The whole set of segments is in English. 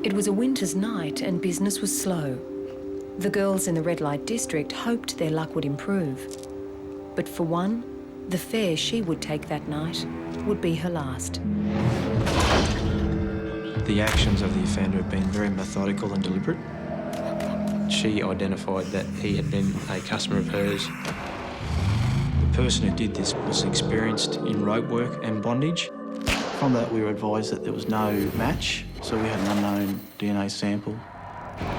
It was a winter's night and business was slow. The girls in the red light district hoped their luck would improve. But for one, the fare she would take that night would be her last. The actions of the offender have been very methodical and deliberate. She identified that he had been a customer of hers. The person who did this was experienced in rope work and bondage. From that, we were advised that there was no match, so we had an unknown DNA sample.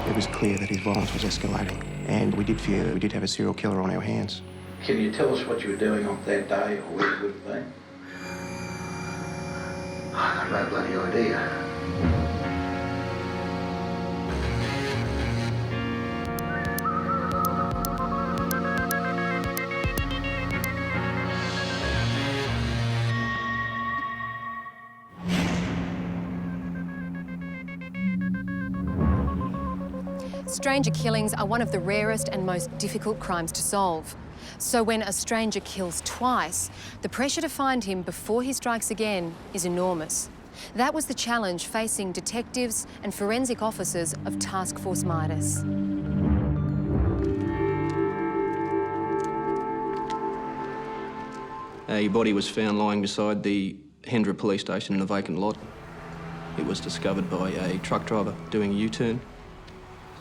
It was clear that his violence was escalating, and we did fear that we did have a serial killer on our hands. Can you tell us what you were doing on that day, or where you would have been? I've got no bloody idea. Stranger killings are one of the rarest and most difficult crimes to solve. So when a stranger kills twice, the pressure to find him before he strikes again is enormous. That was the challenge facing detectives and forensic officers of Task Force Midas. A body was found lying beside the Hendra police station in a vacant lot. It was discovered by a truck driver doing a U-turn.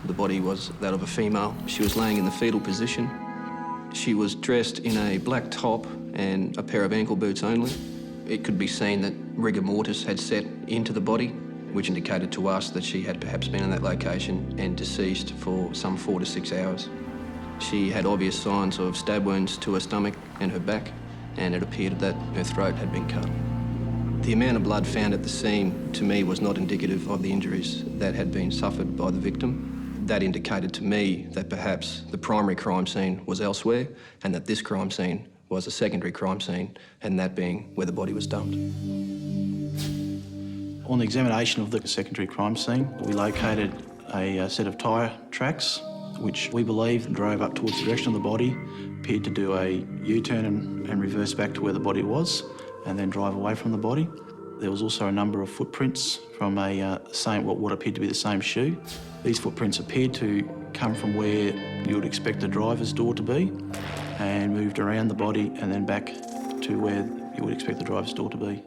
The body was that of a female. She was laying in the fetal position. She was dressed in a black top and a pair of ankle boots only. It could be seen that rigor mortis had set into the body, which indicated to us that she had perhaps been in that location and deceased for some 4 to 6 hours. She had obvious signs of stab wounds to her stomach and her back, and it appeared that her throat had been cut. The amount of blood found at the scene, to me, was not indicative of the injuries that had been suffered by the victim. That indicated to me that perhaps the primary crime scene was elsewhere and that this crime scene was a secondary crime scene, and that being where the body was dumped. On the examination of the secondary crime scene, we located a set of tyre tracks, which we believe drove up towards the direction of the body, appeared to do a U-turn and reverse back to where the body was, and then drive away from the body. There was also a number of footprints from what appeared to be the same shoe. These footprints appeared to come from where you would expect the driver's door to be and moved around the body and then back to where you would expect the driver's door to be.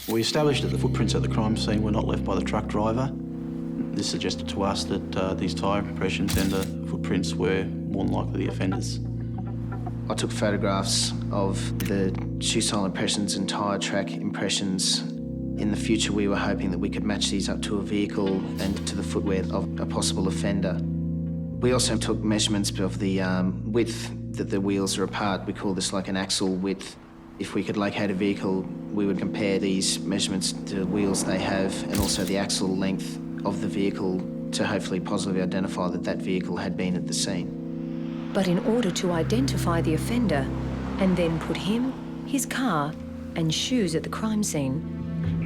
We established that the footprints at the crime scene were not left by the truck driver. This suggested to us that these tyre impressions and the footprints were more than likely the offenders. I took photographs of the shoe sole impressions and tyre track impressions. In the future, we were hoping that we could match these up to a vehicle and to the footwear of a possible offender. We also took measurements of the width that the wheels are apart. We call this like an axle width. If we could locate a vehicle, we would compare these measurements to the wheels they have and also the axle length of the vehicle to hopefully positively identify that that vehicle had been at the scene. But in order to identify the offender and then put him, his car and shoes at the crime scene,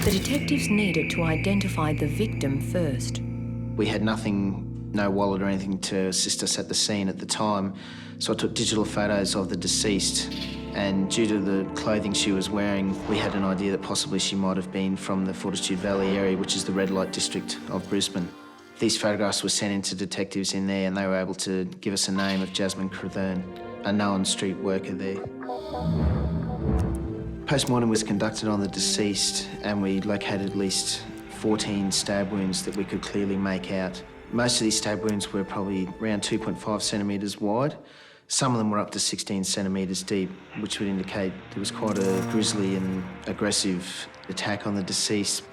the detectives needed to identify the victim first. We had nothing, no wallet or anything to assist us at the scene at the time, so I took digital photos of the deceased, and due to the clothing she was wearing, we had an idea that possibly she might have been from the Fortitude Valley area, which is the red light district of Brisbane. These photographs were sent in to detectives in there and they were able to give us a name of Jasmine Kern, a known street worker there. Postmortem was conducted on the deceased and we located at least 14 stab wounds that we could clearly make out. Most of these stab wounds were probably around 2.5 centimetres wide. Some of them were up to 16 centimetres deep, which would indicate there was quite a grisly and aggressive attack on the deceased.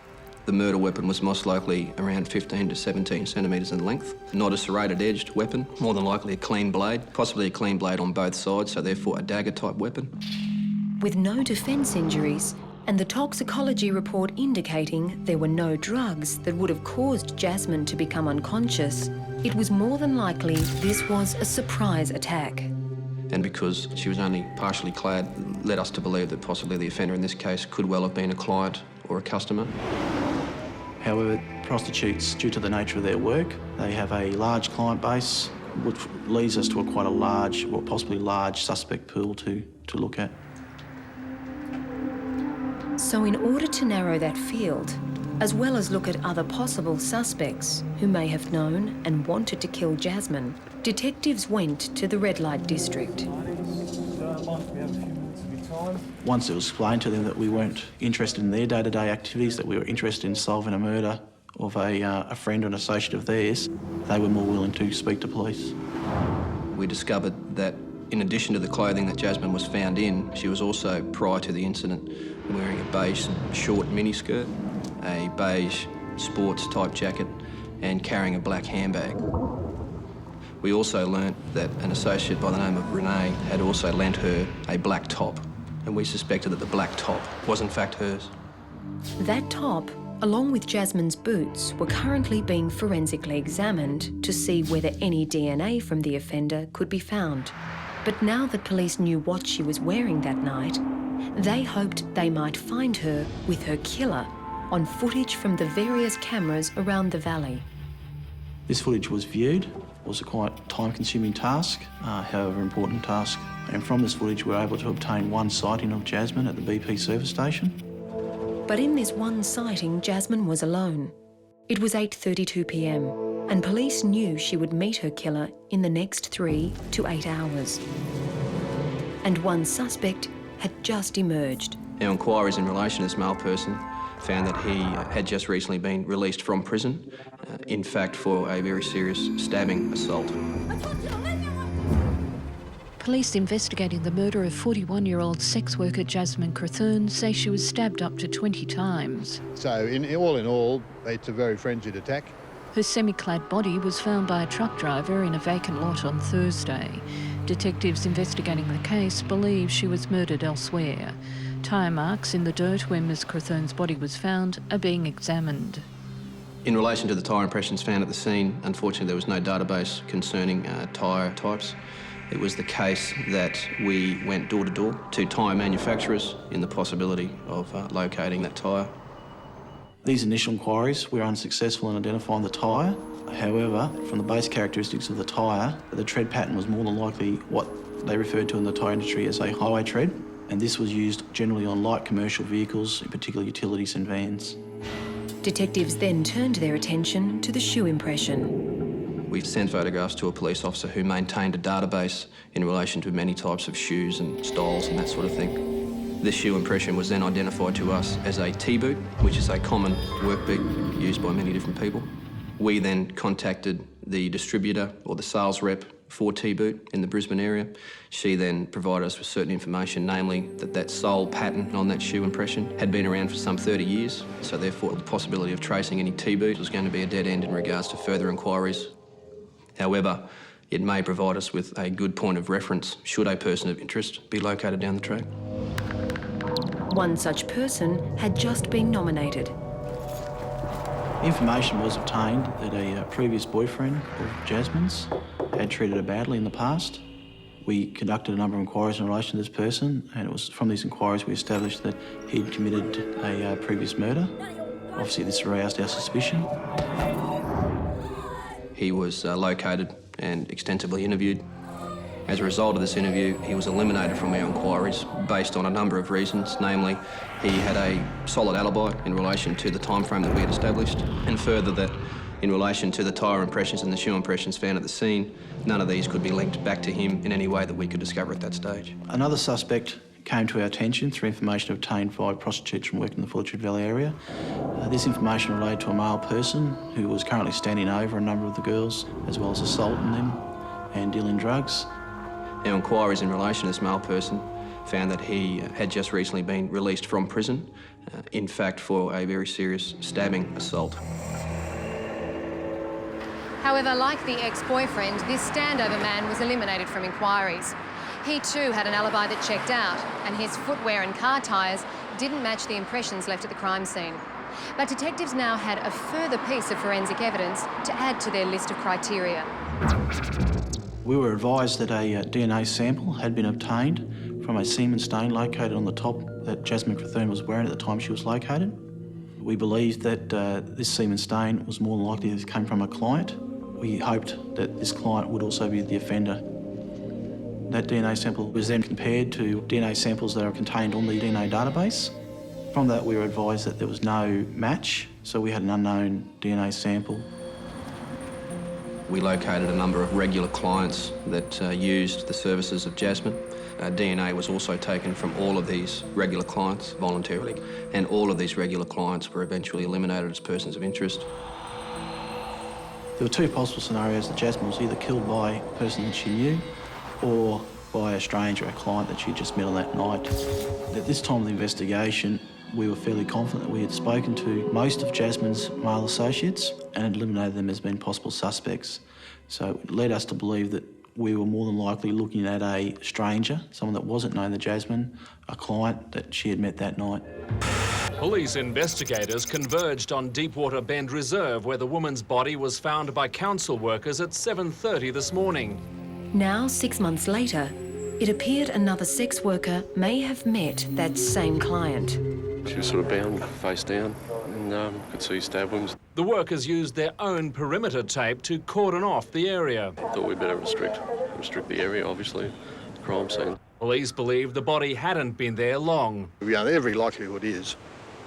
The murder weapon was most likely around 15 to 17 centimetres in length. Not a serrated edged weapon, more than likely a clean blade, possibly a clean blade on both sides, so therefore a dagger type weapon. With no defence injuries and the toxicology report indicating there were no drugs that would have caused Jasmine to become unconscious, it was more than likely this was a surprise attack. And because she was only partially clad, led us to believe that possibly the offender in this case could well have been a client or a customer. However, prostitutes, due to the nature of their work, they have a large client base, which leads us to quite a large, or possibly large, suspect pool to look at. So in order to narrow that field, as well as look at other possible suspects who may have known and wanted to kill Jasmine, detectives went to the red light district. Once it was explained to them that we weren't interested in their day-to-day activities, that we were interested in solving a murder of a friend or an associate of theirs, they were more willing to speak to police. We discovered that in addition to the clothing that Jasmine was found in, she was also, prior to the incident, wearing a beige short miniskirt, a beige sports-type jacket and carrying a black handbag. We also learnt that an associate by the name of Renee had also lent her a black top, and we suspected that the black top was in fact hers. That top, along with Jasmine's boots, were currently being forensically examined to see whether any DNA from the offender could be found. But now that police knew what she was wearing that night, they hoped they might find her with her killer on footage from the various cameras around the valley. This footage was viewed. It was a quite time-consuming task, however important task. And from this footage, we were able to obtain one sighting of Jasmine at the BP service station. But in this one sighting, Jasmine was alone. It was 8:32 p.m, and police knew she would meet her killer in the next 3 to 8 hours. And one suspect had just emerged. Our inquiries in relation to this male person found that he had just recently been released from prison, in fact for a very serious stabbing assault. Police investigating the murder of 41-year-old sex worker Jasmine Kern say she was stabbed up to 20 times. So in all, it's a very frenzied attack. Her semi-clad body was found by a truck driver in a vacant lot on Thursday. Detectives investigating the case believe she was murdered elsewhere. Tyre marks in the dirt where Ms Kern's body was found are being examined. In relation to the tyre impressions found at the scene, unfortunately there was no database concerning tyre types. It was the case that we went door to door to tyre manufacturers in the possibility of locating that tyre. These initial inquiries were unsuccessful in identifying the tyre. However, from the base characteristics of the tyre, the tread pattern was more than likely what they referred to in the tyre industry as a highway tread, and this was used generally on light commercial vehicles, in particular utilities and vans. Detectives then turned their attention to the shoe impression. We sent photographs to a police officer who maintained a database in relation to many types of shoes and styles and that sort of thing. This shoe impression was then identified to us as a T-boot, which is a common work boot used by many different people. We then contacted the distributor or the sales rep for T-boot in the Brisbane area. She then provided us with certain information, namely that sole pattern on that shoe impression had been around for some 30 years, so therefore the possibility of tracing any T-boot was going to be a dead end in regards to further inquiries. However, it may provide us with a good point of reference should a person of interest be located down the track. One such person had just been nominated. Information was obtained that a previous boyfriend of Jasmine's had treated her badly in the past. We conducted a number of inquiries in relation to this person, and it was from these inquiries we established that he'd committed a previous murder. Obviously, this aroused our suspicion. He was located and extensively interviewed. As a result of this interview, he was eliminated from our inquiries based on a number of reasons, namely he had a solid alibi in relation to the time frame that we had established, and further that in relation to the tyre impressions and the shoe impressions found at the scene, none of these could be linked back to him in any way that we could discover at that stage. Another suspect came to our attention through information obtained by prostitutes from working in the Fortitude Valley area. This information related to a male person who was currently standing over a number of the girls, as well as assaulting them and dealing drugs. Our inquiries in relation to this male person found that he had just recently been released from prison, in fact for a very serious stabbing assault. However, like the ex-boyfriend, this standover man was eliminated from inquiries. He too had an alibi that checked out, and his footwear and car tyres didn't match the impressions left at the crime scene. But detectives now had a further piece of forensic evidence to add to their list of criteria. We were advised that a DNA sample had been obtained from a semen stain located on the top that Jasmine Kern was wearing at the time she was located. We believed that this semen stain was more than likely to have come from a client. We hoped that this client would also be the offender. That DNA sample was then compared to DNA samples that are contained on the DNA database. From that, we were advised that there was no match, so we had an unknown DNA sample. We located a number of regular clients that used the services of Jasmine. DNA was also taken from all of these regular clients voluntarily, and all of these regular clients were eventually eliminated as persons of interest. There were two possible scenarios that Jasmine was either killed by a person that she knew or by a stranger, a client that she just met on that night. At this time of the investigation, we were fairly confident that we had spoken to most of Jasmine's male associates and had eliminated them as being possible suspects. So it led us to believe that we were more than likely looking at a stranger, someone that wasn't known to Jasmine, a client that she had met that night. Police investigators converged on Deepwater Bend Reserve, where the woman's body was found by council workers at 7:30 this morning. Now, 6 months later, it appeared another sex worker may have met that same client. She was sort of bound face down and could see stab wounds. The workers used their own perimeter tape to cordon off the area. Thought we'd better restrict the area, obviously, the crime scene. Police believe the body hadn't been there long. Every likelihood is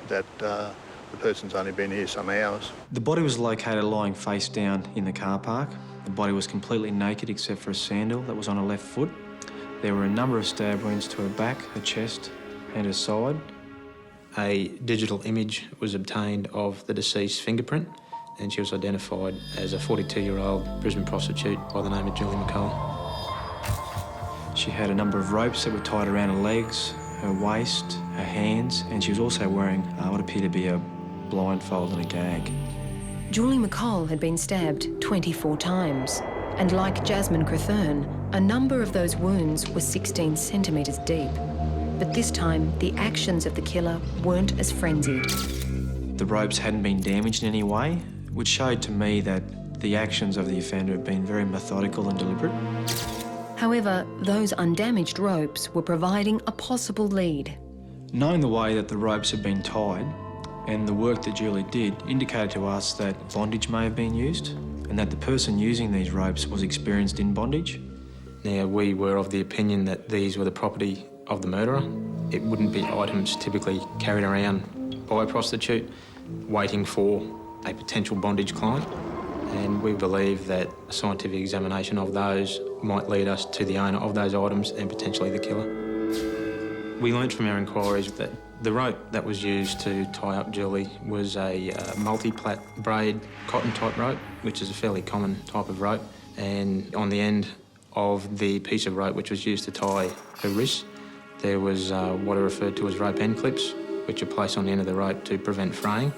that the person's only been here some hours. The body was located lying face down in the car park. The body was completely naked except for a sandal that was on her left foot. There were a number of stab wounds to her back, her chest and her side. A digital image was obtained of the deceased's fingerprint, and she was identified as a 42-year-old Brisbane prostitute by the name of Julie McLea. She had a number of ropes that were tied around her legs, her waist, her hands, and she was also wearing what appeared to be a blindfold and a gag. Julie McLea had been stabbed 24 times, and like Jasmine Kern, a number of those wounds were 16 centimetres deep. But this time, the actions of the killer weren't as frenzied. The ropes hadn't been damaged in any way, which showed to me that the actions of the offender had been very methodical and deliberate. However, those undamaged ropes were providing a possible lead. Knowing the way that the ropes had been tied and the work that Julie did indicated to us that bondage may have been used and that the person using these ropes was experienced in bondage. Now, we were of the opinion that these were the property of the murderer. It wouldn't be items typically carried around by a prostitute waiting for a potential bondage client. And we believe that a scientific examination of those might lead us to the owner of those items and potentially the killer. We learnt from our inquiries that the rope that was used to tie up Julie was a multi-plait braid cotton type rope, which is a fairly common type of rope. And on the end of the piece of rope which was used to tie her wrists, there was what are referred to as rope end clips, which are placed on the end of the rope to prevent fraying.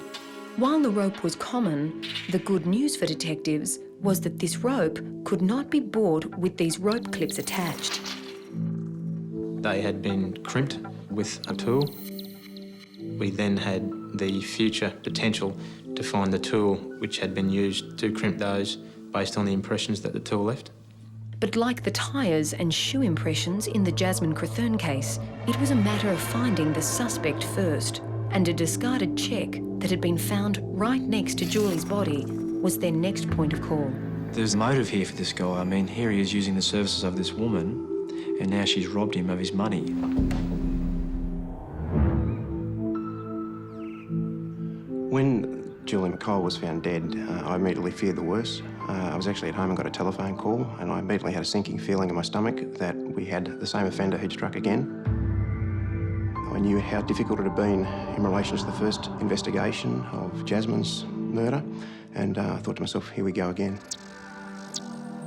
While the rope was common, the good news for detectives was that this rope could not be bought with these rope clips attached. They had been crimped with a tool. We then had the future potential to find the tool which had been used to crimp those based on the impressions that the tool left. But like the tyres and shoe impressions in the Jasmine Kern case, it was a matter of finding the suspect first, and a discarded cheque that had been found right next to Julie's body was their next point of call. There's a motive here for this guy. I mean, here he is using the services of this woman, and now she's robbed him of his money. When Julie McLea was found dead, I immediately feared the worst. I was actually at home and got a telephone call, and I immediately had a sinking feeling in my stomach that we had the same offender who'd struck again. I knew how difficult it had been in relation to the first investigation of Jasmine's murder, and I thought to myself, here we go again.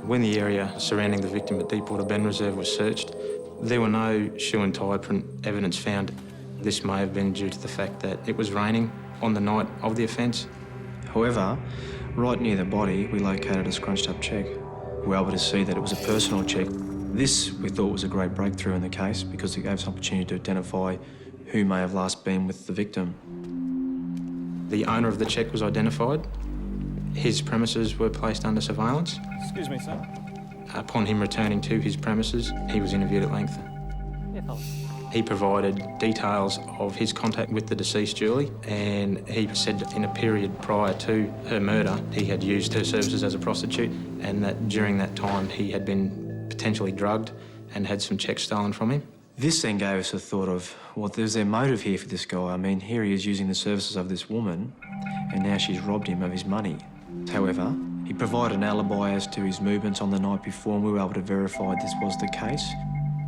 When the area surrounding the victim at Deepwater Bend Reserve was searched, there were no shoe and tyre print evidence found. This may have been due to the fact that it was raining on the night of the offence. However, right near the body, we located a scrunched up cheque. We were able to see that it was a personal cheque. This, we thought, was a great breakthrough in the case because it gave us an opportunity to identify who may have last been with the victim. The owner of the cheque was identified. His premises were placed under surveillance. Excuse me, sir. Upon him returning to his premises, he was interviewed at length. Yeah, fella. He provided details of his contact with the deceased Julie, and he said that in a period prior to her murder, he had used her services as a prostitute, and that during that time he had been potentially drugged and had some checks stolen from him. This then gave us a thought of, well, there's their motive here for this guy. I mean, here he is using the services of this woman, and now she's robbed him of his money. However, he provided an alibi as to his movements on the night before, and we were able to verify this was the case.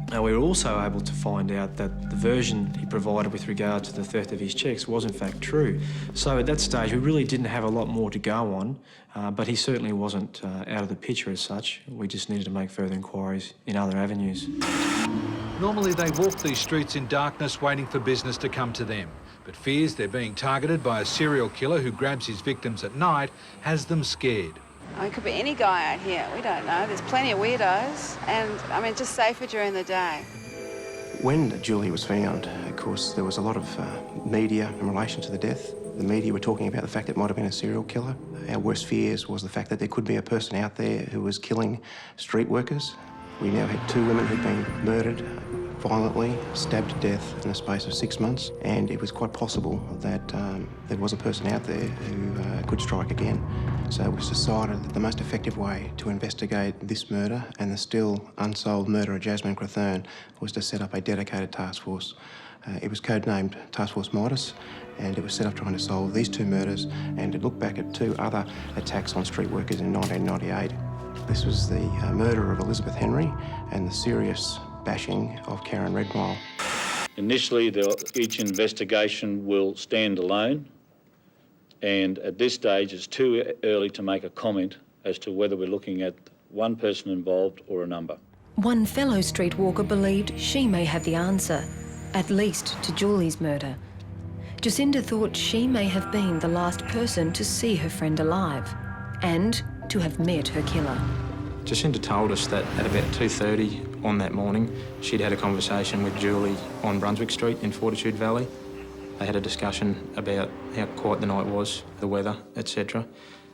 Now, we were also able to find out that the version he provided with regard to the theft of his cheques was in fact true. So at that stage, we really didn't have a lot more to go on, but he certainly wasn't out of the picture as such. We just needed to make further inquiries in other avenues. Normally they walk these streets in darkness waiting for business to come to them, but fears they're being targeted by a serial killer who grabs his victims at night has them scared. It could be any guy out here, we don't know. There's plenty of weirdos and, I mean, just safer during the day. When Julie was found, of course, there was a lot of media in relation to the death. The media were talking about the fact it might have been a serial killer. Our worst fears was the fact that there could be a person out there who was killing street workers. We now had 2 women who'd been murdered violently, stabbed to death in a space of 6 months, and it was quite possible that there was a person out there who could strike again. So it was decided that the most effective way to investigate this murder and the still unsolved murder of Jasmine Kern was to set up a dedicated task force. It was codenamed Task Force Midas, and it was set up trying to solve these 2 murders and to look back at 2 other attacks on street workers in 1998. This was the murder of Elizabeth Henry and the serious bashing of Karen Redmile. Initially, each investigation will stand alone, and at this stage it's too early to make a comment as to whether we're looking at one person involved or a number. One fellow streetwalker believed she may have the answer, at least to Julie's murder. Jacinda thought she may have been the last person to see her friend alive and to have met her killer. Jacinda told us that at about 2:30 on that morning, she'd had a conversation with Julie on Brunswick Street in Fortitude Valley. They had a discussion about how quiet the night was, the weather, etc.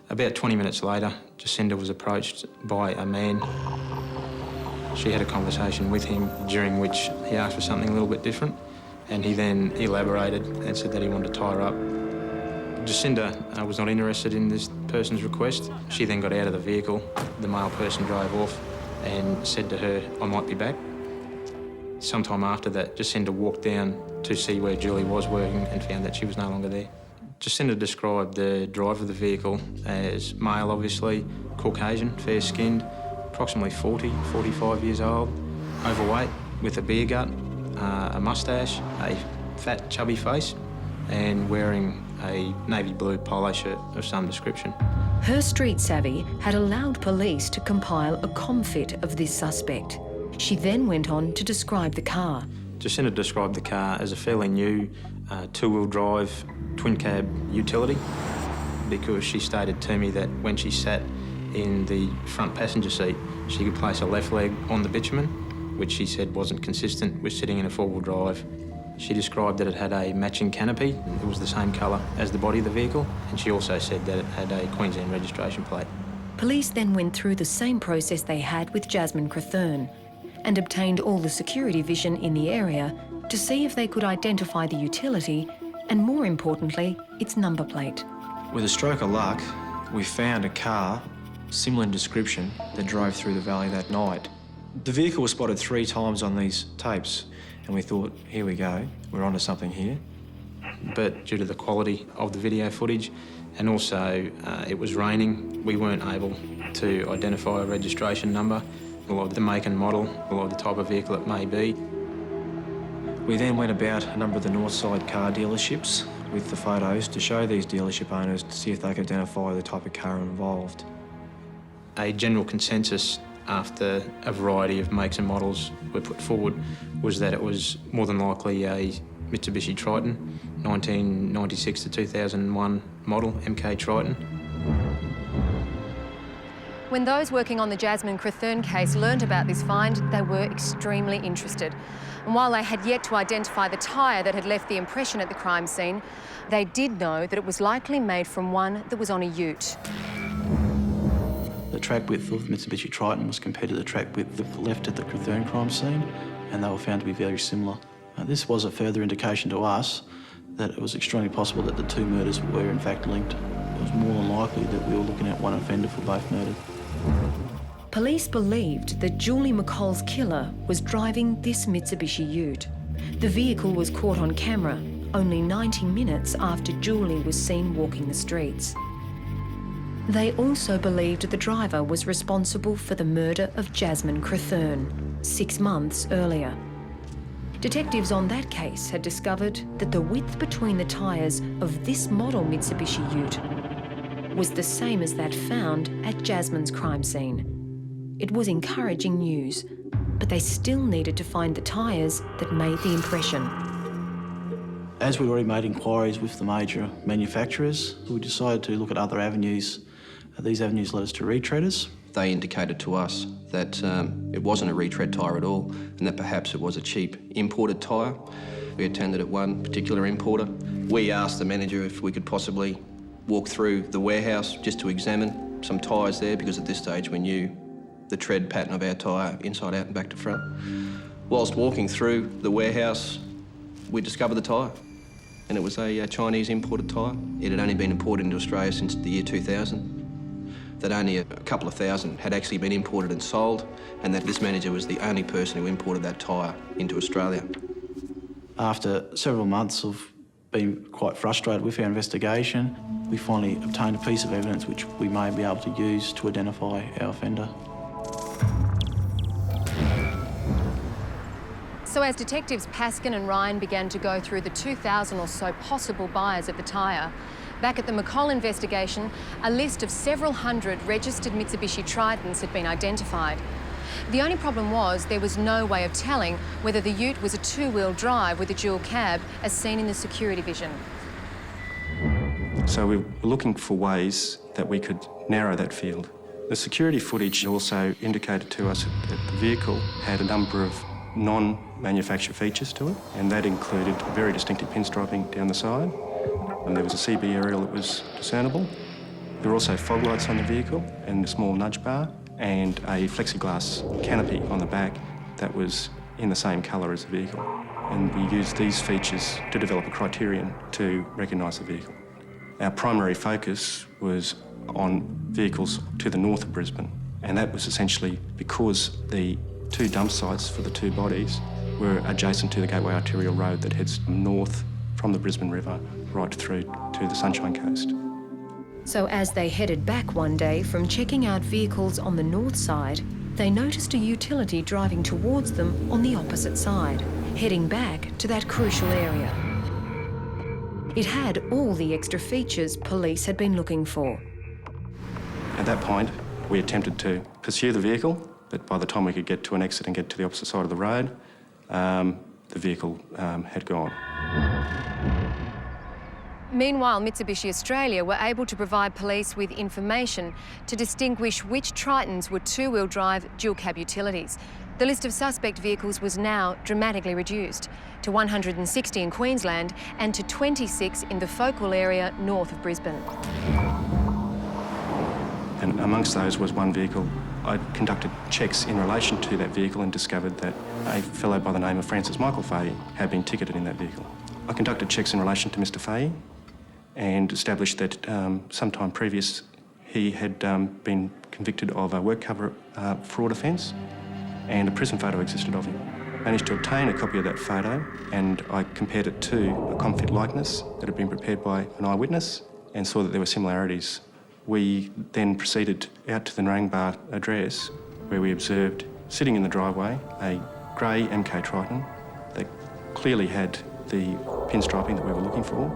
About 20 minutes later, Jacinda was approached by a man. She had a conversation with him during which he asked for something a little bit different, and he then elaborated and said that he wanted to tie her up. Jacinda was not interested in this person's request. She then got out of the vehicle. The male person drove off and said to her, "I might be back." Sometime after that, Jacinda walked down to see where Julie was working and found that she was no longer there. Jacinda described the driver of the vehicle as male, obviously, Caucasian, fair-skinned, approximately 40, 45 years old, overweight, with a beer gut, a moustache, a fat, chubby face, and wearing a navy blue polo shirt of some description. Her street savvy had allowed police to compile a comfit of this suspect. She then went on to describe the car. Jacinda described the car as a fairly new 2-wheel drive twin cab utility, because she stated to me that when she sat in the front passenger seat, she could place her left leg on the bitumen, which she said wasn't consistent with sitting in a 4-wheel drive. She described that it had a matching canopy. It was the same colour as the body of the vehicle, and she also said that it had a Queensland registration plate. Police then went through the same process they had with Jasmine Kern and obtained all the security vision in the area to see if they could identify the utility and, more importantly, its number plate. With a stroke of luck, we found a car similar in description that drove through the valley that night. The vehicle was spotted 3 times on these tapes, and we thought, here we go, we're onto something here. But due to the quality of the video footage, and also it was raining, we weren't able to identify a registration number, or the make and model, or the type of vehicle it may be. We then went about a number of the Northside car dealerships with the photos to show these dealership owners to see if they could identify the type of car involved. A general consensus after a variety of makes and models were put forward was that it was more than likely a Mitsubishi Triton, 1996 to 2001 model, MK Triton. When those working on the Jasmine Kern case learned about this find, they were extremely interested. And while they had yet to identify the tyre that had left the impression at the crime scene, they did know that it was likely made from one that was on a ute. The track width of Mitsubishi Triton was compared to the track width left at the Kern crime scene, and they were found to be very similar. This was a further indication to us that it was extremely possible that the 2 murders were in fact linked. It was more than likely that we were looking at one offender for both murders. Police believed that Julie McLea's killer was driving this Mitsubishi ute. The vehicle was caught on camera only 90 minutes after Julie was seen walking the streets. They also believed the driver was responsible for the murder of Jasmine Kern 6 months earlier. Detectives on that case had discovered that the width between the tyres of this model Mitsubishi ute was the same as that found at Jasmine's crime scene. It was encouraging news, but they still needed to find the tyres that made the impression. As we'd already made inquiries with the major manufacturers, we decided to look at other avenues. These avenues led us to retreaders. They indicated to us that it wasn't a retread tyre at all, and that perhaps it was a cheap imported tyre. We attended at one particular importer. We asked the manager if we could possibly walk through the warehouse just to examine some tyres there, because at this stage we knew the tread pattern of our tyre inside out and back to front. Whilst walking through the warehouse, we discovered the tyre, and it was a Chinese imported tyre. It had only been imported into Australia since the year 2000, that only a couple of thousand had actually been imported and sold, and that this manager was the only person who imported that tyre into Australia. After several months of being quite frustrated with our investigation, we finally obtained a piece of evidence which we may be able to use to identify our offender. So as detectives Paskin and Ryan began to go through the 2,000 or so possible buyers of the tyre, back at the McColl investigation, a list of several hundred registered Mitsubishi Tritons had been identified. The only problem was there was no way of telling whether the ute was a two-wheel drive with a dual cab, as seen in the security vision. So we were looking for ways that we could narrow that field. The security footage also indicated to us that the vehicle had a number of non-manufactured features to it, and that included very distinctive pinstriping down the side, and there was a CB aerial that was discernible. There were also fog lights on the vehicle and a small nudge bar, and a plexiglass canopy on the back that was in the same colour as the vehicle. And we used these features to develop a criterion to recognise the vehicle. Our primary focus was on vehicles to the north of Brisbane, and that was essentially because the two dump sites for the two bodies were adjacent to the Gateway Arterial Road that heads north from the Brisbane River right through to the Sunshine Coast. So as they headed back one day from checking out vehicles on the north side, they noticed a utility driving towards them on the opposite side, heading back to that crucial area. It had all the extra features police had been looking for. At that point, we attempted to pursue the vehicle, but by the time we could get to an exit and get to the opposite side of the road, the vehicle had gone. Meanwhile, Mitsubishi Australia were able to provide police with information to distinguish which Tritons were two-wheel drive dual-cab utilities. The list of suspect vehicles was now dramatically reduced to 160 in Queensland and to 26 in the focal area north of Brisbane. And amongst those was one vehicle. I conducted checks in relation to that vehicle and discovered that a fellow by the name of Francis Michael Fahey had been ticketed in that vehicle. I conducted checks in relation to Mr Fahey and established that sometime previous he had been convicted of a work cover fraud offence, and a prison photo existed of him. I managed to obtain a copy of that photo, and I compared it to a comfit likeness that had been prepared by an eyewitness and saw that there were similarities. We then proceeded out to the Narangba address, where we observed, sitting in the driveway, a grey MK Triton that clearly had the pinstriping that we were looking for,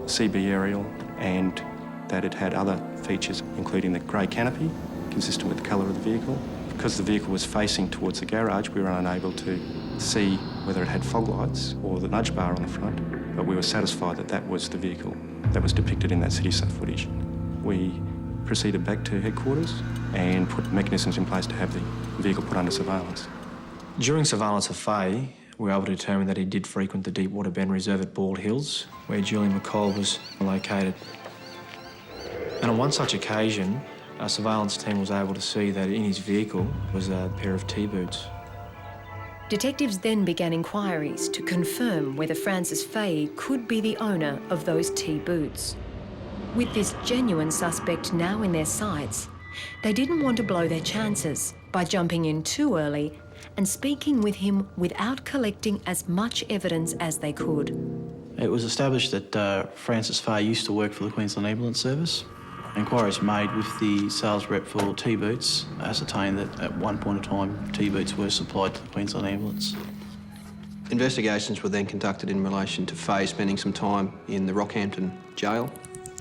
CB aerial, and that it had other features, including the grey canopy, consistent with the colour of the vehicle. Because the vehicle was facing towards the garage, we were unable to see whether it had fog lights or the nudge bar on the front, but we were satisfied that that was the vehicle that was depicted in that CitySat footage. We proceeded back to headquarters and put mechanisms in place to have the vehicle put under surveillance. During surveillance of Fahey, we were able to determine that he did frequent the Deepwater Bend Reserve at Bald Hills, where Julie McLea was located. And on one such occasion, our surveillance team was able to see that in his vehicle was a pair of T-boots. Detectives then began inquiries to confirm whether Francis Fahey could be the owner of those T-boots. With this genuine suspect now in their sights, They didn't want to blow their chances by jumping in too early and speaking with him without collecting as much evidence as they could. It was established that Francis Fay used to work for the Queensland Ambulance Service. Inquiries made with the sales rep for T-Boots ascertained that at one point in time T-Boots were supplied to the Queensland Ambulance. Investigations were then conducted in relation to Fay spending some time in the Rockhampton jail,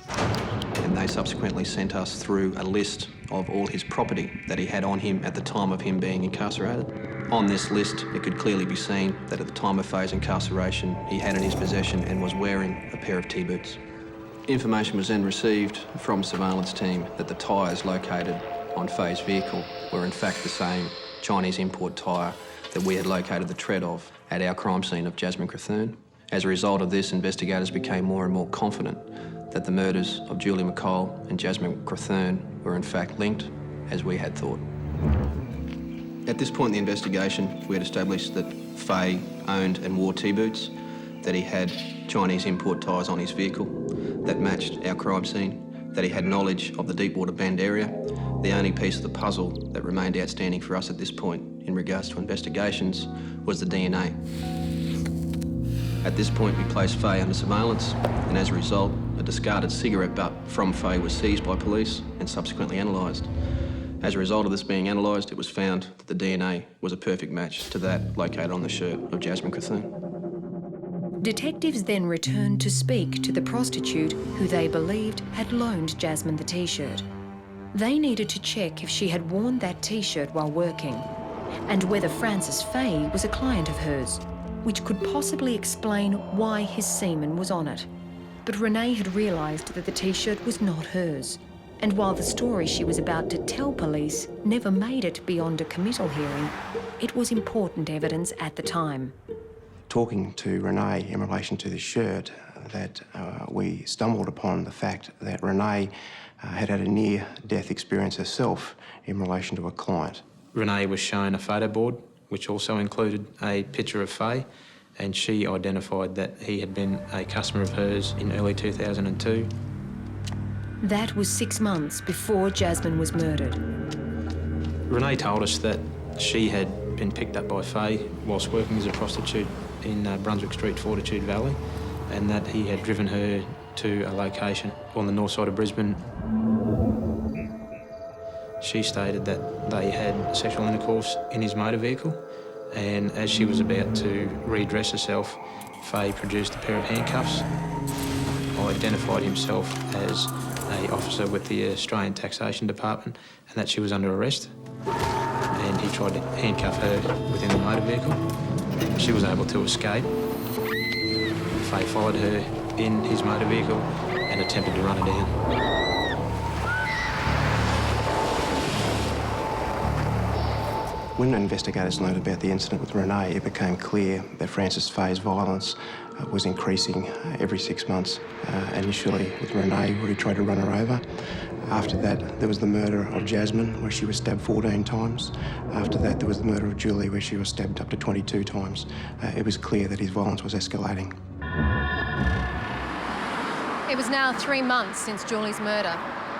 and they subsequently sent us through a list of all his property that he had on him at the time of him being incarcerated. On this list, it could clearly be seen that at the time of Fay's incarceration, he had in his possession and was wearing a pair of T-boots. Information was then received from a surveillance team that the tyres located on Fay's vehicle were in fact the same Chinese import tyre that we had located the tread of at our crime scene of Jasmine Kern. As a result of this, investigators became more and more confident that the murders of Julie McLea and Jasmine Kern were in fact linked, as we had thought. At this point in the investigation, we had established that Fay owned and wore T-boots, that he had Chinese import tyres on his vehicle that matched our crime scene, that he had knowledge of the Deepwater Bend area. The only piece of the puzzle that remained outstanding for us at this point in regards to investigations was the DNA. At this point, we placed Fay under surveillance, and as a result, a discarded cigarette butt from Fay was seized by police and subsequently analysed. As a result of this being analysed, it was found that the DNA was a perfect match to that located on the shirt of Jasmine Kern. Detectives then returned to speak to the prostitute who they believed had loaned Jasmine the T-shirt. They needed to check if she had worn that T-shirt while working, and whether Francis Fay was a client of hers, which could possibly explain why his semen was on it. But Renee had realised that the T-shirt was not hers, and while the story she was about to tell police never made it beyond a committal hearing, it was important evidence at the time. Talking to Renee in relation to the shirt, that we stumbled upon the fact that Renee had had a near-death experience herself in relation to a client. Renee was shown a photo board, which also included a picture of Fay, and she identified that he had been a customer of hers in early 2002. That was 6 months before Jasmine was murdered. Renee told us that she had been picked up by Fay whilst working as a prostitute in Brunswick Street, Fortitude Valley, and that he had driven her to a location on the north side of Brisbane. She stated that they had sexual intercourse in his motor vehicle, and as she was about to redress herself, Fay produced a pair of handcuffs, identified himself as an officer with the Australian Taxation Department and that she was under arrest, and he tried to handcuff her within the motor vehicle. She was able to escape. Fay followed her in his motor vehicle and attempted to run her down. When investigators learned about the incident with Renee, it became clear that Francis Fay's violence was increasing every 6 months. Initially with Renee, where he tried to run her over. After that, there was the murder of Jasmine, where she was stabbed 14 times. After that, there was the murder of Julie, where she was stabbed up to 22 times. It was clear that his violence was escalating. It was now 3 months since Julie's murder,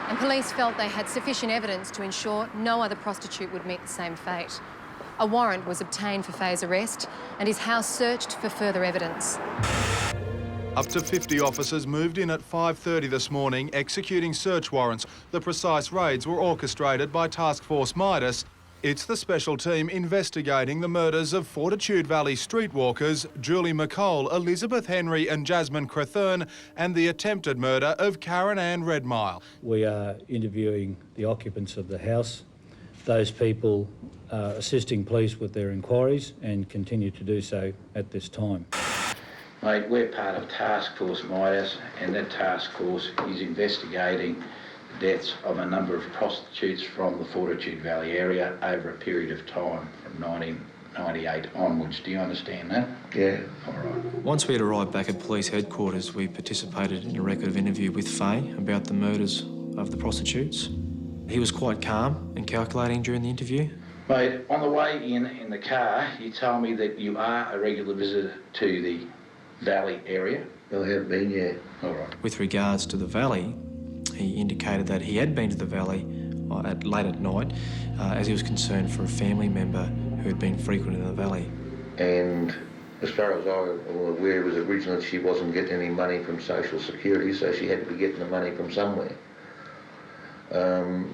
and police felt they had sufficient evidence to ensure no other prostitute would meet the same fate. A warrant was obtained for Fay's arrest, and his house searched for further evidence. Up to 50 officers moved in at 5:30 this morning, executing search warrants. The precise raids were orchestrated by Task Force Midas. It's the special team investigating the murders of Fortitude Valley streetwalkers Julie McLea, Elizabeth Henry and Jasmine Kern, and the attempted murder of Karen Ann Redmile. We are interviewing the occupants of the house. Those people are assisting police with their inquiries and continue to do so at this time. Mate, we're part of Task Force Midas, and that task force is investigating the deaths of a number of prostitutes from the Fortitude Valley area over a period of time from 1998 onwards. Do you understand that? Yeah. All right. Once we had arrived back at police headquarters, we participated in a record of interview with Fay about the murders of the prostitutes. He was quite calm and calculating during the interview. Mate, on the way in the car, you told me that you are a regular visitor to the Valley area. I have been, yeah. All right. With regards to the Valley, he indicated that he had been to the Valley late at night, as he was concerned for a family member who had been frequent in the valley. And as far as I was aware, was originally she wasn't getting any money from Social Security, so she had to be getting the money from somewhere.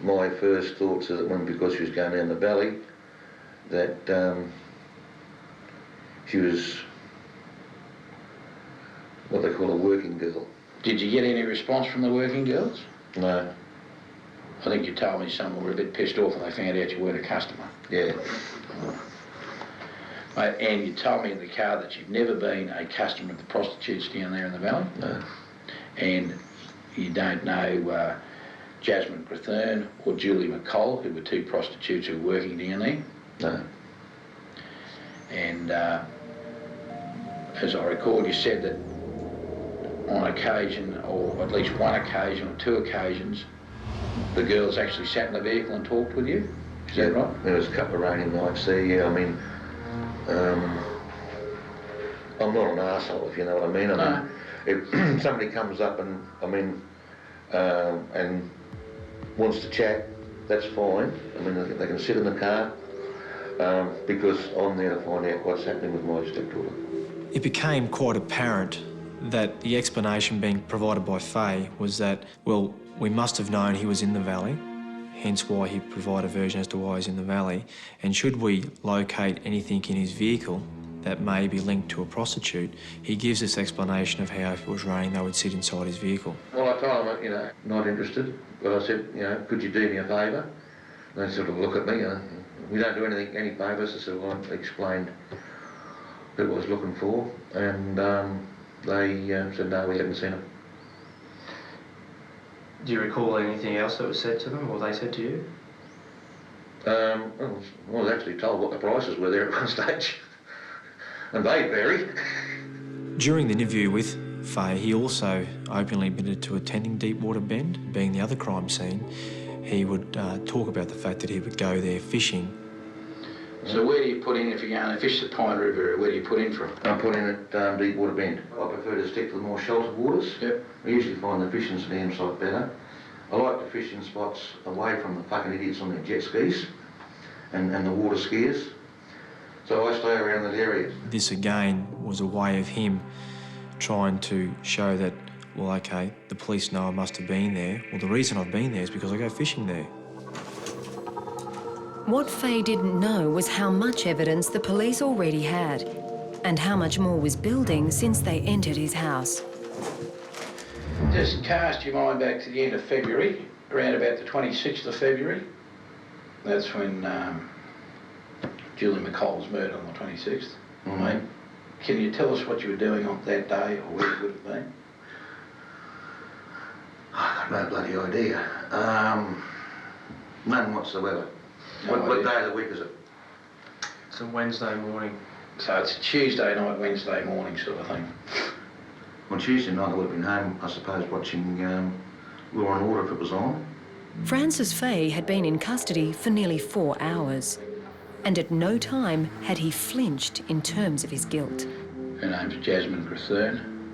My first thoughts are that because she was going down the valley, that she was what they call a working girl. Did you get any response from the working girls? No. I think you told me some were a bit pissed off when they found out you weren't a customer. Yeah. And you told me in the car that you've never been a customer of the prostitutes down there in the valley? No. And you don't know Jasmine Kern or Julie McLea, who were two prostitutes who were working down there? No. And as I recall, you said that on occasion, or at least one occasion or two occasions, the girls actually sat in the vehicle and talked with you? Is that right? There was a couple of rainy nights there, yeah. I mean, I'm not an arsehole, if you know what I mean. I mean, if somebody comes up and, and wants to chat, that's fine. I mean, they can sit in the car because I'm there to find out what's happening with my stepdaughter. It became quite apparent that the explanation being provided by Faye was that, well, we must have known he was in the valley, hence why he provided a version as to why he's in the valley, and should we locate anything in his vehicle that may be linked to a prostitute, he gives this explanation of how if it was raining they would sit inside his vehicle. Well, I told him, not interested, but I said, could you do me a favour? And they sort of look at me, we don't do any favours. I said, well, I explained who I was looking for, and they said, no, we haven't seen him. Do you recall anything else that was said to them, or they said to you? I was actually told what the prices were there at one stage, and they vary. During the interview with Faye, he also openly admitted to attending Deepwater Bend, being the other crime scene. He would talk about the fact that he would go there fishing. So where do you put in, if you're going to fish the Pine River, where do you put in from? I put in at Deepwater Bend. I prefer to stick to the more sheltered waters. Yep. I usually find the fishing damn sight better. I like to fish in spots away from the fucking idiots on their jet skis and the water skiers. So I stay around that area. This again was a way of him trying to show that, well, okay, the police know I must have been there. Well, the reason I've been there is because I go fishing there. What Faye didn't know was how much evidence the police already had, and how much more was building since they entered his house. Just cast your mind back to the end of February, around about the 26th of February. That's when Julie McLea was murdered on the 26th. Mm-hmm. Mate, can you tell us what you were doing on that day, or where you would have been? I've got no bloody idea. None whatsoever. What day of the week is it? It's a Wednesday morning. So it's a Tuesday night, Wednesday morning sort of thing. On Tuesday night I would have been home, I suppose, watching Law and Order if it was on. Francis Faye had been in custody for nearly 4 hours, and at no time had he flinched in terms of his guilt. Her name's Jasmine Kern.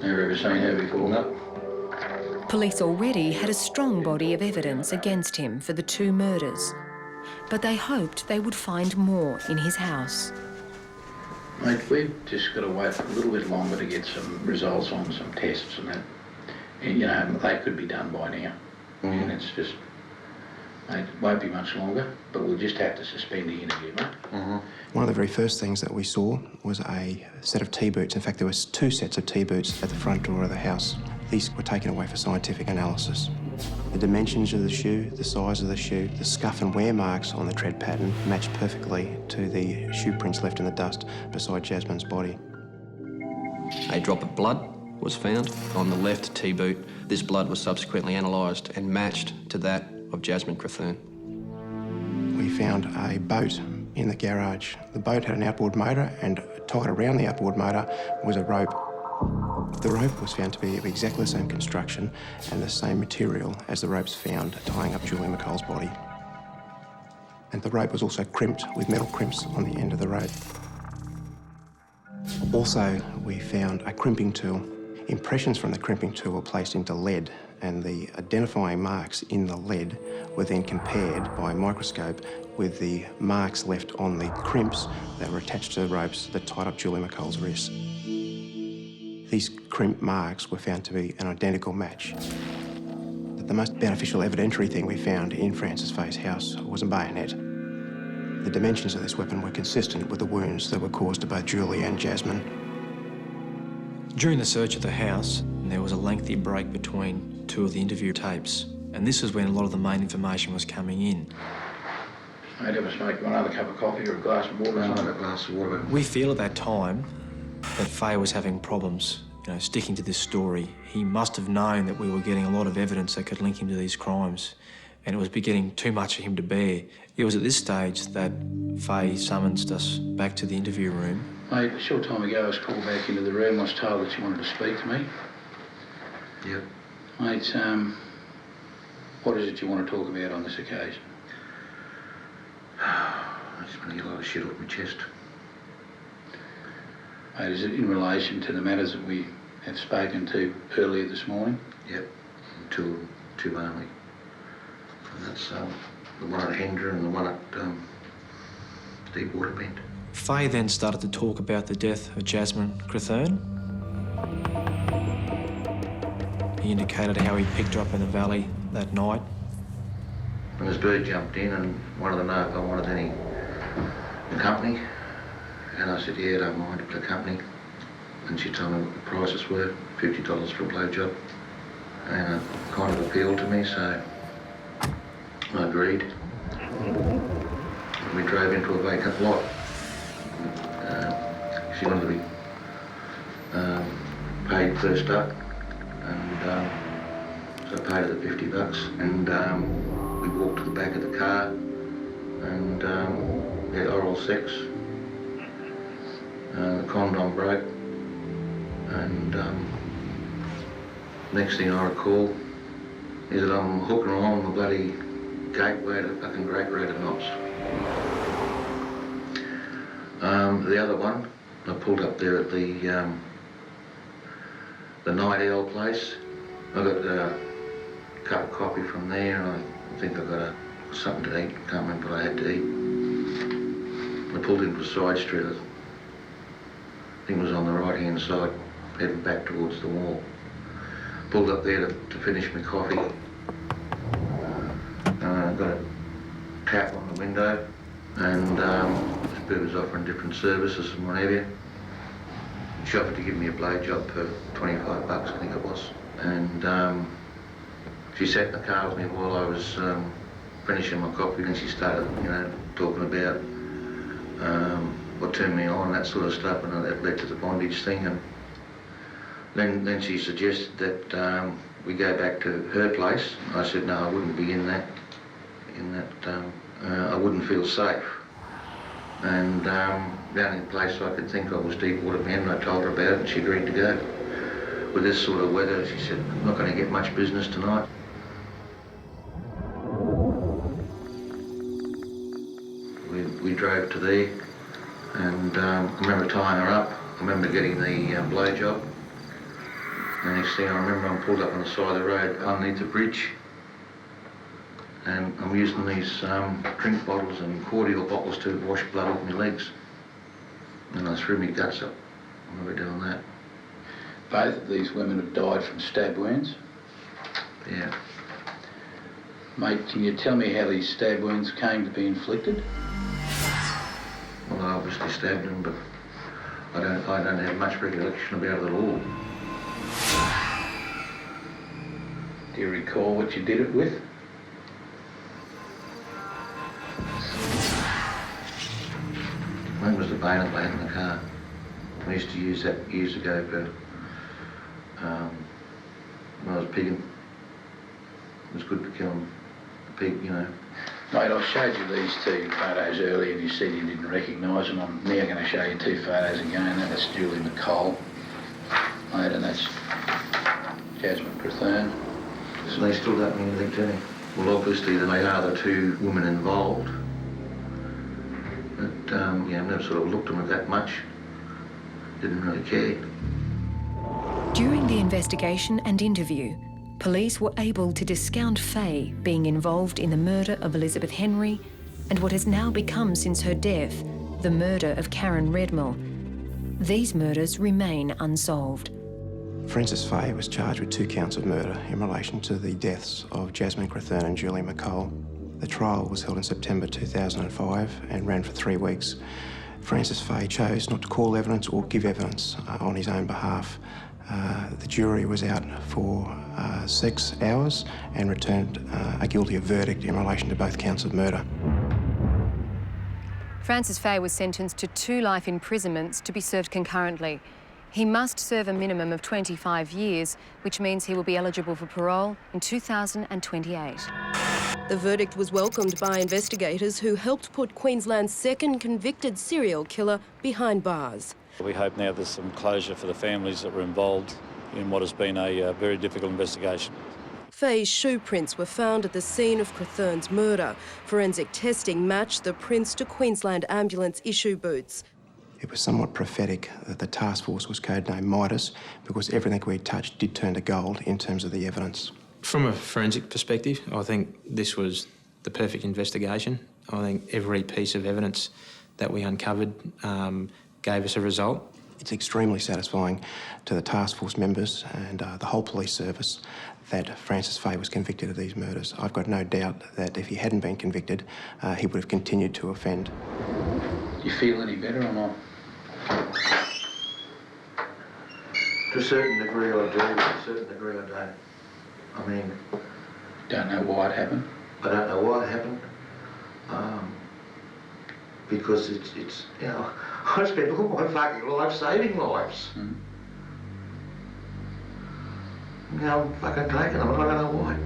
Never ever seen her before? No. Police already had a strong body of evidence against him for the 2 murders, but they hoped they would find more in his house. Mate, we've just got to wait for a little bit longer to get some results on some tests and that. And, they could be done by now. Mm-hmm. And it's just, mate, it won't be much longer, but we'll just have to suspend the interview, mate. Mm-hmm. One of the very first things that we saw was a set of T-boots. In fact, there was 2 sets of T-boots at the front door of the house. These were taken away for scientific analysis. The dimensions of the shoe, the size of the shoe, the scuff and wear marks on the tread pattern matched perfectly to the shoe prints left in the dust beside Jasmine's body. A drop of blood was found on the left T-boot. This blood was subsequently analysed and matched to that of Jasmine Kern. We found a boat in the garage. The boat had an outboard motor, and tied around the outboard motor was a rope. The rope was found to be of exactly the same construction and the same material as the ropes found tying up Julie McLea's body. And the rope was also crimped with metal crimps on the end of the rope. Also, we found a crimping tool. Impressions from the crimping tool were placed into lead, and the identifying marks in the lead were then compared by microscope with the marks left on the crimps that were attached to the ropes that tied up Julie McCall's wrists. These crimp marks were found to be an identical match. The most beneficial evidentiary thing we found in Frances Faye's house was a bayonet. The dimensions of this weapon were consistent with the wounds that were caused to both Julie and Jasmine. During the search of the house, there was a lengthy break between two of the interview tapes, and this is when a lot of the main information was coming in. Mate, ever smoke another cup of coffee or a glass of water? Another glass of water. We feel at that time that Faye was having problems, sticking to this story. He must have known that we were getting a lot of evidence that could link him to these crimes, and it was getting too much for him to bear. It was at this stage that Faye summoned us back to the interview room. Mate, a short time ago I was called back into the room. I was told that you wanted to speak to me. Yep. Mate, what is it you want to talk about on this occasion? I just want to get a lot of shit off my chest. Mate, is it in relation to the matters that we have spoken to earlier this morning? Yep, two only. And that's the one at Hendra and the one at Deepwater Bend. Faye then started to talk about the death of Jasmine Kern. He indicated how he picked her up in the valley that night. And this bird jumped in and wanted to know if I wanted any company. And I said, yeah, I don't mind the company. And she told me what the prices were, $50 for a blowjob. And it kind of appealed to me, so I agreed. And we drove into a vacant lot. She wanted to be paid first up, and so I paid her the $50, and we walked to the back of the car and had oral sex. The condom broke, and next thing I recall is that I'm hooking along the bloody gateway to fucking Great Road of Knots. The other one, I pulled up there at the Night Owl place. I got a cup of coffee from there, and I think I got something to eat. Can't remember what I had to eat. I pulled into a side street. I think it was on the right-hand side, heading back towards the wall. Pulled up there to finish my coffee. Got a tap on the window, and this bird was offering different services and whatever. She offered to give me a blowjob for $25, I think it was. And she sat in the car with me while I was finishing my coffee, and she started, talking about what turned me on, that sort of stuff, and that led to the bondage thing. And then she suggested that we go back to her place. I said no, I wouldn't be in that. I wouldn't feel safe. And the only place I could think of was Deepwater Bend, and I told her about it, and she agreed to go. With this sort of weather, she said, I'm not going to get much business tonight. We drove to there, and I remember tying her up. I remember getting the blowjob. The next thing I remember, I'm pulled up on the side of the road underneath the bridge, and I'm using these drink bottles and cordial bottles to wash blood off my legs. And I threw my guts up. I remember doing that. Both of these women have died from stab wounds? Yeah. Mate, can you tell me how these stab wounds came to be inflicted? Well, I obviously stabbed them, but I don't have much recollection about it at all. Do you recall what you did it with? I think it was the Bionet blade in the car. I used to use that years ago for when I was pigging. It was good for killing the pig, Mate, I showed you these two photos earlier and you said you didn't recognise them. I'm now going to show you two photos again. That's Julie McLea, mate, and that's Jasmine Kern. So they still don't mean anything to me. Well, obviously they are the two women involved. But, I've never sort of looked at them that much. Didn't really care. During the investigation and interview, police were able to discount Faye being involved in the murder of Elizabeth Henry and what has now become, since her death, the murder of Karen Redmill. These murders remain unsolved. Frances Faye was charged with 2 counts of murder in relation to the deaths of Jasmine Kern and Julie McLea. The trial was held in September 2005 and ran for 3 weeks. Frances Faye chose not to call evidence or give evidence on his own behalf. The jury was out for 6 hours and returned a guilty verdict in relation to both counts of murder. Frances Faye was sentenced to 2 life imprisonments to be served concurrently. He must serve a minimum of 25 years, which means he will be eligible for parole in 2028. The verdict was welcomed by investigators who helped put Queensland's second convicted serial killer behind bars. We hope now there's some closure for the families that were involved in what has been a very difficult investigation. Faye's shoe prints were found at the scene of Crethern's murder. Forensic testing matched the prints to Queensland Ambulance issue boots. It was somewhat prophetic that the task force was codenamed Midas because everything we touched did turn to gold in terms of the evidence. From a forensic perspective, I think this was the perfect investigation. I think every piece of evidence that we uncovered gave us a result. It's extremely satisfying to the task force members and the whole police service that Frances Faye was convicted of these murders. I've got no doubt that if he hadn't been convicted, he would have continued to offend. Do you feel any better or not? To a certain degree I do, to a certain degree I don't. I mean... Don't know why it happened? I don't know why it happened. Because it's you know, I spent all my fucking life saving lives. Now I'm fucking taking them, I don't know why.